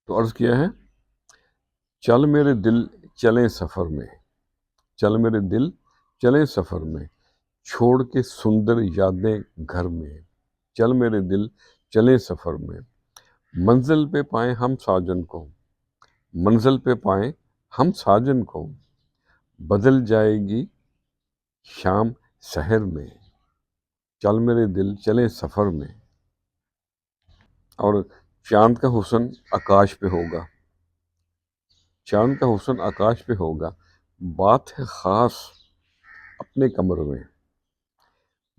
تو عرض کیا ہے، چل میرے دل چلیں سفر میں، چل میرے دل چلیں سفر میں، چھوڑ کے سندر یادیں گھر میں، چل میرے دل چلیں سفر میں، منزل پہ پائیں ہم ساجن کو، منزل پہ پائیں ہم ساجن کو، بدل جائے گی شام سحر میں، چل میرے دل چلیں سفر میں۔ اور چاند کا حسن آکاش پہ ہوگا، چاند کا حسن آکاش پہ ہوگا، بات ہے خاص اپنے کمر میں،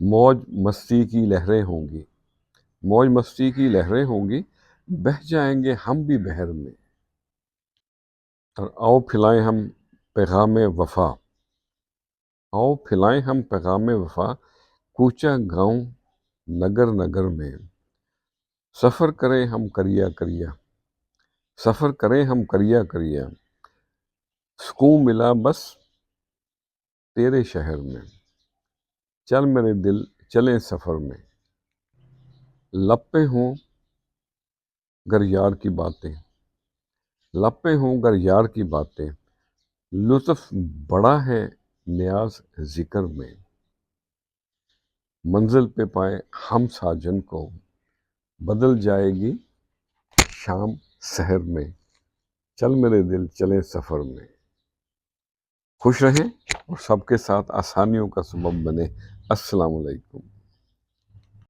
موج مستی کی لہریں ہوں گی، موج مستی کی لہریں ہوں گی، بہہ جائیں گے ہم بھی بحر میں۔ اور آؤ پھلائیں ہم پیغام وفا، آؤ پھلائیں ہم پیغام وفا، کوچہ گاؤں نگر نگر میں، سفر کریں ہم کریا کریا، سفر کریں ہم کریا کریا، سکون ملا بس تیرے شہر میں، چل میرے دل چلیں سفر میں، لب پہ ہوں گر یار کی باتیں، لب پہ ہوں گر یار کی باتیں، لطف بڑا ہے نیاز ذکر میں، منزل پہ پائے ہم ساجن کو، بدل جائے گی شام سحر میں، چل میرے دل چلیں سفر میں۔ خوش رہیں اور سب کے ساتھ آسانیوں کا سبب بنے۔ السلام علیکم۔